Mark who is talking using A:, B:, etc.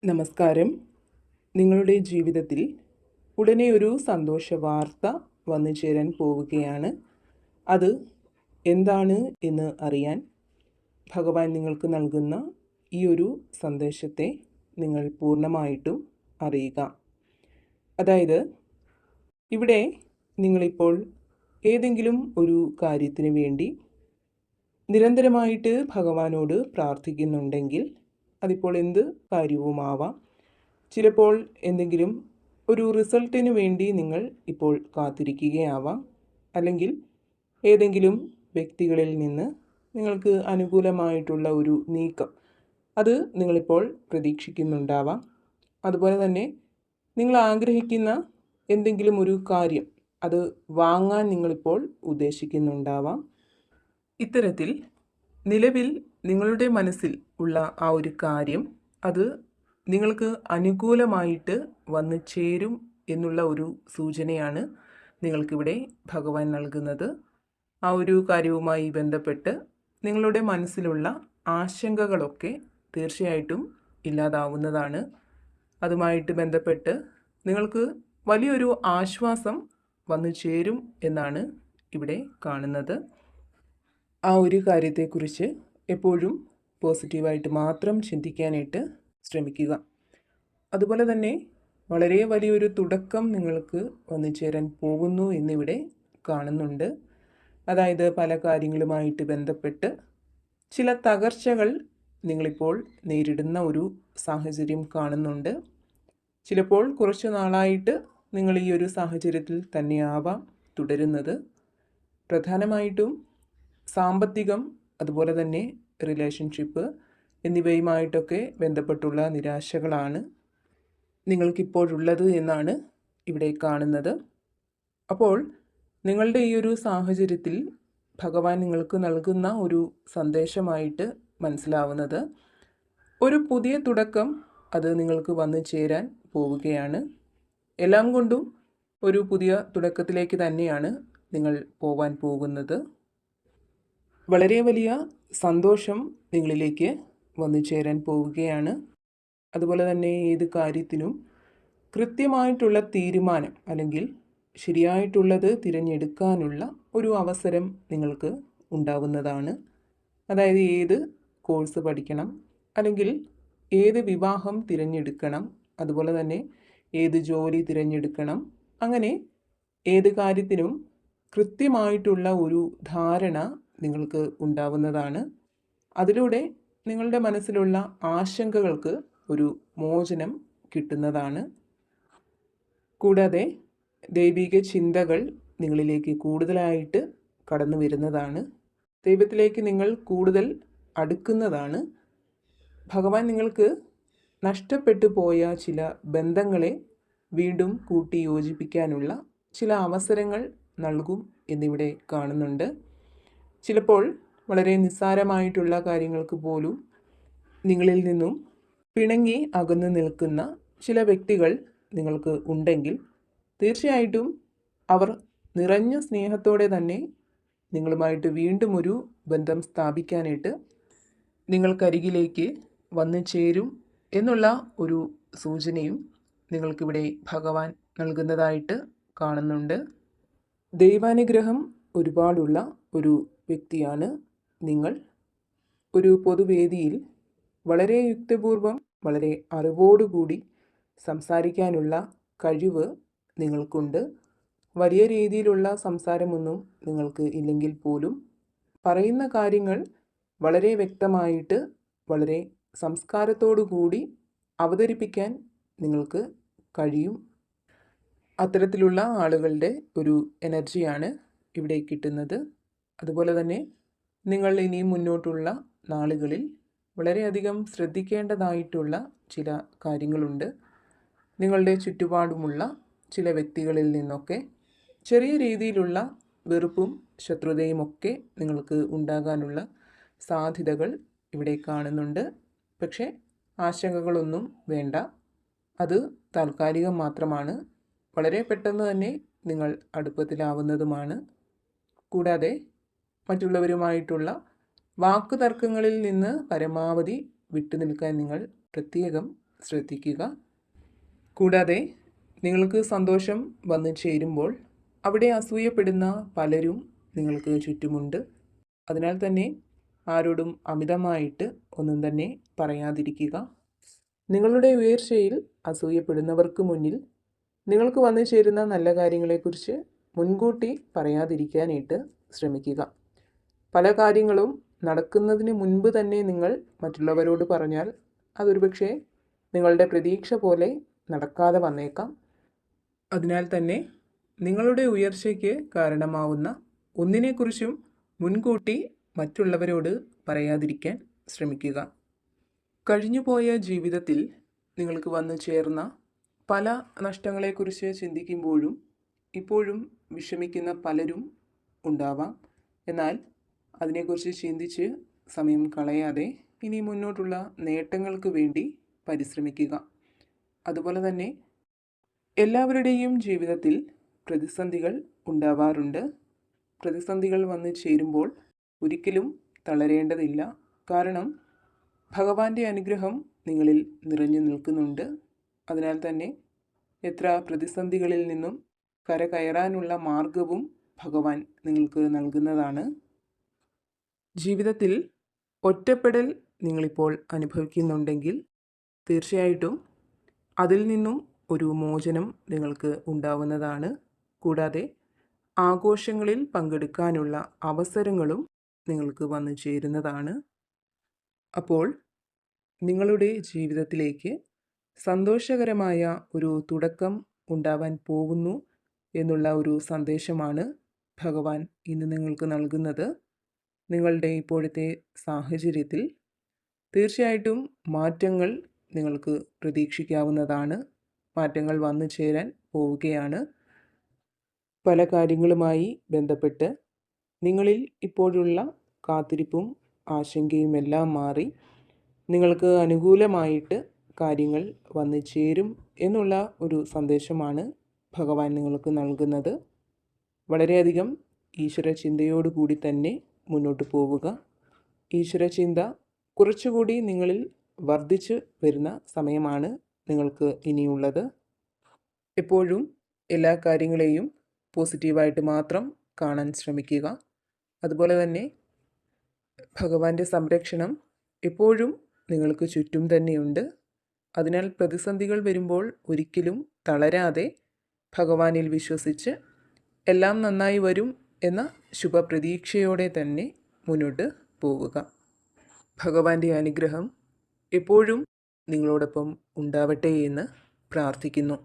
A: നമസ്കാരം. നിങ്ങളുടെ ജീവിതത്തിൽ ഉടനെ ഒരു സന്തോഷ വാർത്ത വന്നു ചേരാൻ പോവുകയാണ്. അത് എന്താണ് എന്ന് അറിയാൻ ഭഗവാൻ നിങ്ങൾക്ക് നൽകുന്ന ഈ ഒരു സന്ദേശത്തെ നിങ്ങൾ പൂർണ്ണമായിട്ടും അറിയുക. അതായത്, ഇവിടെ നിങ്ങളിപ്പോൾ ഏതെങ്കിലും ഒരു കാര്യത്തിന് വേണ്ടി നിരന്തരമായിട്ട് ഭഗവാനോട് പ്രാർത്ഥിക്കുന്നുണ്ടെങ്കിൽ അതിപ്പോൾ എന്ത് കാര്യവുമാവാം. ചിലപ്പോൾ എന്തെങ്കിലും ഒരു റിസൾട്ടിന് വേണ്ടി നിങ്ങൾ ഇപ്പോൾ കാത്തിരിക്കുകയാവാം. അല്ലെങ്കിൽ ഏതെങ്കിലും വ്യക്തികളിൽ നിന്ന് നിങ്ങൾക്ക് അനുകൂലമായിട്ടുള്ള ഒരു നീക്കം അത് നിങ്ങളിപ്പോൾ പ്രതീക്ഷിക്കുന്നുണ്ടാവാം. അതുപോലെ തന്നെ നിങ്ങൾ ആഗ്രഹിക്കുന്ന എന്തെങ്കിലും ഒരു കാര്യം അത് വാങ്ങാൻ നിങ്ങളിപ്പോൾ ഉദ്ദേശിക്കുന്നുണ്ടാവാം. ഇത്തരത്തിൽ നിലവിൽ നിങ്ങളുടെ മനസ്സിൽ ഉള്ള ആ ഒരു കാര്യം അത് നിങ്ങൾക്ക് അനുകൂലമായിട്ട് വന്നു ചേരും എന്നുള്ള ഒരു സൂചനയാണ് നിങ്ങൾക്കിവിടെ ഭഗവാൻ നൽകുന്നത്. ആ ഒരു കാര്യവുമായി ബന്ധപ്പെട്ട് നിങ്ങളുടെ മനസ്സിലുള്ള ആശങ്കകളൊക്കെ തീർച്ചയായിട്ടും ഇല്ലാതാവുന്നതാണ്. അതുമായിട്ട് ബന്ധപ്പെട്ട് നിങ്ങൾക്ക് വലിയൊരു ആശ്വാസം വന്നു ചേരും എന്നാണ് ഇവിടെ കാണുന്നത്. ആ ഒരു കാര്യത്തെക്കുറിച്ച് എപ്പോഴും പോസിറ്റീവായിട്ട് മാത്രം ചിന്തിക്കാനായിട്ട് ശ്രമിക്കുക. അതുപോലെ തന്നെ വളരെ വലിയൊരു തുടക്കം നിങ്ങൾക്ക് വന്നു ചേരാൻ പോകുന്നു എന്നിവിടെ കാണുന്നുണ്ട്. അതായത് പല കാര്യങ്ങളുമായിട്ട് ബന്ധപ്പെട്ട് ചില തകർച്ചകൾ നിങ്ങളിപ്പോൾ നേരിടുന്ന ഒരു സാഹചര്യം കാണുന്നുണ്ട്. ചിലപ്പോൾ കുറച്ച് നാളായിട്ട് നിങ്ങൾ ഈ ഒരു സാഹചര്യത്തിൽ തന്നെയാവാം തുടരുന്നത്. പ്രധാനമായിട്ടും സാമ്പത്തികം, അതുപോലെ തന്നെ റിലേഷൻഷിപ്പ് എന്നിവയുമായിട്ടൊക്കെ ബന്ധപ്പെട്ടുള്ള നിരാശകളാണ് നിങ്ങൾക്കിപ്പോഴുള്ളത് എന്നാണ് ഇവിടെ കാണുന്നത്. അപ്പോൾ നിങ്ങളുടെ ഈ ഒരു സാഹചര്യത്തിൽ ഭഗവാൻ നിങ്ങൾക്ക് നൽകുന്ന ഒരു സന്ദേശമായിട്ട് മനസ്സിലാവുന്നത് ഒരു പുതിയ തുടക്കം അത് നിങ്ങൾക്ക് വന്നു ചേരാൻ പോവുകയാണ്. എല്ലാം കൊണ്ടും ഒരു പുതിയ തുടക്കത്തിലേക്ക് തന്നെയാണ് നിങ്ങൾ പോവാൻ പോകുന്നത്. വളരെ വലിയ സന്തോഷം നിങ്ങളിലേക്ക് വന്നു ചേരാൻ പോവുകയാണ്. അതുപോലെ തന്നെ ഏത് കാര്യത്തിനും കൃത്യമായിട്ടുള്ള തീരുമാനം അല്ലെങ്കിൽ ശരിയായിട്ടുള്ളത് തിരഞ്ഞെടുക്കാനുള്ള ഒരു അവസരം നിങ്ങൾക്ക് ഉണ്ടാവുന്നതാണ്. അതായത് ഏത് കോഴ്സ് പഠിക്കണം, അല്ലെങ്കിൽ ഏത് വിവാഹം തിരഞ്ഞെടുക്കണം, അതുപോലെ തന്നെ ഏത് ജോലി തിരഞ്ഞെടുക്കണം, അങ്ങനെ ഏത് കാര്യത്തിനും കൃത്യമായിട്ടുള്ള ഒരു ധാരണ നിങ്ങൾക്ക് ഉണ്ടാവുന്നതാണ്. അതിലൂടെ നിങ്ങളുടെ മനസ്സിലുള്ള ആശങ്കകൾക്ക് ഒരു മോചനം കിട്ടുന്നതാണ്. കൂടാതെ ദൈവിക ചിന്തകൾ നിങ്ങളിലേക്ക് കൂടുതലായിട്ട് കടന്നു വരുന്നതാണ്. ദൈവത്തിലേക്ക് നിങ്ങൾ കൂടുതൽ അടുക്കുന്നതാണ്. ഭഗവാൻ നിങ്ങൾക്ക് നഷ്ടപ്പെട്ടു പോയ ചില ബന്ധങ്ങളെ വീണ്ടും കൂട്ടി യോജിപ്പിക്കാനുള്ള ചില അവസരങ്ങൾ നൽകും എന്നിവിടെ കാണുന്നുണ്ട്. ചിലപ്പോൾ വളരെ നിസ്സാരമായിട്ടുള്ള കാര്യങ്ങൾക്ക് പോലും നിങ്ങളിൽ നിന്നും പിണങ്ങി അകന്നു നിൽക്കുന്ന ചില വ്യക്തികൾ നിങ്ങൾക്ക് ഉണ്ടെങ്കിൽ തീർച്ചയായിട്ടും അവർ നിറഞ്ഞ സ്നേഹത്തോടെ തന്നെ നിങ്ങളുമായിട്ട് വീണ്ടും ഒരു ബന്ധം സ്ഥാപിക്കാനായിട്ട് നിങ്ങൾക്കരികിലേക്ക് വന്നു ചേരും എന്നുള്ള ഒരു സൂചനയും നിങ്ങൾക്കിവിടെ ഭഗവാൻ നൽകുന്നതായിട്ട് കാണുന്നുണ്ട്. ദൈവാനുഗ്രഹം ഒരുപാടുള്ള ഒരു വ്യക്തിയാണ് നിങ്ങൾ. ഒരു പൊതുവേദിയിൽ വളരെ യുക്തിപൂർവം, വളരെ അറിവോടുകൂടി സംസാരിക്കാനുള്ള കഴിവ് നിങ്ങൾക്കുണ്ട്. വലിയ രീതിയിലുള്ള സംസാരമൊന്നും നിങ്ങൾക്ക് ഇല്ലെങ്കിൽ പോലും പറയുന്ന കാര്യങ്ങൾ വളരെ വ്യക്തമായിട്ട് വളരെ സംസ്കാരത്തോടു കൂടി അവതരിപ്പിക്കാൻ നിങ്ങൾക്ക് കഴിയും. അത്തരത്തിലുള്ള ആളുകളുടെ ഒരു എനർജിയാണ് ഇവിടെ കിട്ടുന്നത്. അതുപോലെ തന്നെ നിങ്ങൾ ഇനി മുന്നോട്ടുള്ള നാളുകളിൽ വളരെയധികം ശ്രദ്ധിക്കേണ്ടതായിട്ടുള്ള ചില കാര്യങ്ങളുണ്ട്. നിങ്ങളുടെ ചുറ്റുപാടുമുള്ള ചില വ്യക്തികളിൽ നിന്നൊക്കെ ചെറിയ രീതിയിലുള്ള വെറുപ്പും ശത്രുതയുമൊക്കെ നിങ്ങൾക്ക് ഉണ്ടാകാനുള്ള സാധ്യതകൾ ഇവിടെ കാണുന്നുണ്ട്. പക്ഷേ ആശങ്കകളൊന്നും വേണ്ട, അത് താൽക്കാലികം മാത്രമാണ്. വളരെ പെട്ടെന്ന് തന്നെ നിങ്ങൾ അടുപ്പത്തിലാവുന്നതുമാണ്. കൂടാതെ മറ്റുള്ളവരുമായിട്ടുള്ള വാക്കുതർക്കങ്ങളിൽ നിന്ന് പരമാവധി വിട്ടുനിൽക്കാൻ നിങ്ങൾ പ്രത്യേകം ശ്രദ്ധിക്കുക. കൂടാതെ നിങ്ങൾക്ക് സന്തോഷം വന്നു ചേരുമ്പോൾ അവിടെ അസൂയപ്പെടുന്ന പലരും നിങ്ങൾക്ക് ചുറ്റുമുണ്ട്. അതിനാൽ തന്നെ ആരോടും അമിതമായിട്ട് ഒന്നും തന്നെ പറയാതിരിക്കുക. നിങ്ങളുടെ ഉയർച്ചയിൽ അസൂയപ്പെടുന്നവർക്ക് മുന്നിൽ നിങ്ങൾക്ക് വന്നു ചേരുന്ന നല്ല കാര്യങ്ങളെക്കുറിച്ച് മുൻകൂട്ടി പറയാതിരിക്കാനായിട്ട് ശ്രമിക്കുക. പല കാര്യങ്ങളും നടക്കുന്നതിന് മുൻപ് തന്നെ നിങ്ങൾ മറ്റുള്ളവരോട് പറഞ്ഞാൽ അതൊരുപക്ഷെ നിങ്ങളുടെ പ്രതീക്ഷ പോലെ നടക്കാതെ വന്നേക്കാം. അതിനാൽ തന്നെ നിങ്ങളുടെ ഉയർച്ചയ്ക്ക് കാരണമാവുന്ന ഒന്നിനെക്കുറിച്ചും മുൻകൂട്ടി മറ്റുള്ളവരോട് പറയാതിരിക്കാൻ ശ്രമിക്കുക. കഴിഞ്ഞുപോയ ജീവിതത്തിൽ നിങ്ങൾക്ക് വന്നു ചേർന്ന പല നഷ്ടങ്ങളെക്കുറിച്ച് ചിന്തിക്കുമ്പോഴും ഇപ്പോഴും വിഷമിക്കുന്ന പലരും ഉണ്ടാവാം. എന്നാൽ അതിനെക്കുറിച്ച് ചിന്തിച്ച് സമയം കളയാതെ ഇനി മുന്നോട്ടുള്ള നേട്ടങ്ങൾക്ക് വേണ്ടി പരിശ്രമിക്കുക. അതുപോലെ തന്നെ എല്ലാവരുടെയും ജീവിതത്തിൽ പ്രതിസന്ധികൾ ഉണ്ടാവാറുണ്ട്. പ്രതിസന്ധികൾ വന്നു ചേരുമ്പോൾ ഒരിക്കലും തളരേണ്ടതില്ല. കാരണം ഭഗവാന്റെ അനുഗ്രഹം നിങ്ങളിൽ നിറഞ്ഞു നിൽക്കുന്നുണ്ട്. അതിനാൽ തന്നെ എത്ര പ്രതിസന്ധികളിൽ നിന്നും കരകയറാനുള്ള മാർഗവും ഭഗവാൻ നിങ്ങൾക്ക് നൽകുന്നതാണ്. ജീവിതത്തിൽ ഒറ്റപ്പെടൽ നിങ്ങളിപ്പോൾ അനുഭവിക്കുന്നുണ്ടെങ്കിൽ തീർച്ചയായിട്ടും അതിൽ നിന്നും ഒരു മോചനം നിങ്ങൾക്ക് ഉണ്ടാവുന്നതാണ്. കൂടാതെ ആഘോഷങ്ങളിൽ പങ്കെടുക്കാനുള്ള അവസരങ്ങളും നിങ്ങൾക്ക് വന്നു ചേരുന്നതാണ്. അപ്പോൾ നിങ്ങളുടെ ജീവിതത്തിലേക്ക് സന്തോഷകരമായ ഒരു തുടക്കം ഉണ്ടാവാൻ പോകുന്നു എന്നുള്ള ഒരു സന്ദേശമാണ് ഭഗവാൻ ഇന്ന് നിങ്ങൾക്ക് നൽകുന്നത്. നിങ്ങളുടെ ഇപ്പോഴത്തെ സാഹചര്യത്തിൽ തീർച്ചയായിട്ടും മാറ്റങ്ങൾ നിങ്ങൾക്ക് പ്രതീക്ഷിക്കാവുന്നതാണ്. മാറ്റങ്ങൾ വന്നു ചേരാൻ പോവുകയാണ്. പല കാര്യങ്ങളുമായി ബന്ധപ്പെട്ട് നിങ്ങളിൽ ഇപ്പോഴുള്ള കാത്തിരിപ്പും ആശങ്കയുമെല്ലാം മാറി നിങ്ങൾക്ക് അനുകൂലമായിട്ട് കാര്യങ്ങൾ വന്നു ചേരും എന്നുള്ള ഒരു സന്ദേശമാണ് ഭഗവാൻ നിങ്ങൾക്ക് നൽകുന്നത്. വളരെയധികം ഈശ്വര ചിന്തയോടുകൂടി തന്നെ മുന്നോട്ട് പോവുക. ഈശ്വര ചിന്ത കുറച്ചുകൂടി നിങ്ങളിൽ വർദ്ധിച്ചു വരുന്ന സമയമാണ് നിങ്ങൾക്ക് ഇനിയുള്ളത്. എപ്പോഴും എല്ലാ കാര്യങ്ങളെയും പോസിറ്റീവായിട്ട് മാത്രം കാണാൻ ശ്രമിക്കുക. അതുപോലെ തന്നെ ഭഗവാന്റെ സംരക്ഷണം എപ്പോഴും നിങ്ങൾക്ക് ചുറ്റും തന്നെയുണ്ട്. അതിനാൽ പ്രതിസന്ധികൾ വരുമ്പോൾ ഒരിക്കലും തളരാതെ ഭഗവാനിൽ വിശ്വസിച്ച് എല്ലാം നന്നായി വരും എന്ന ശുഭപ്രതീക്ഷയോടെ തന്നെ മുന്നോട്ട് പോവുക. ഭഗവാന്റെ അനുഗ്രഹം എപ്പോഴും നിങ്ങളോടൊപ്പം ഉണ്ടാവട്ടെ എന്ന് പ്രാർത്ഥിക്കുന്നു.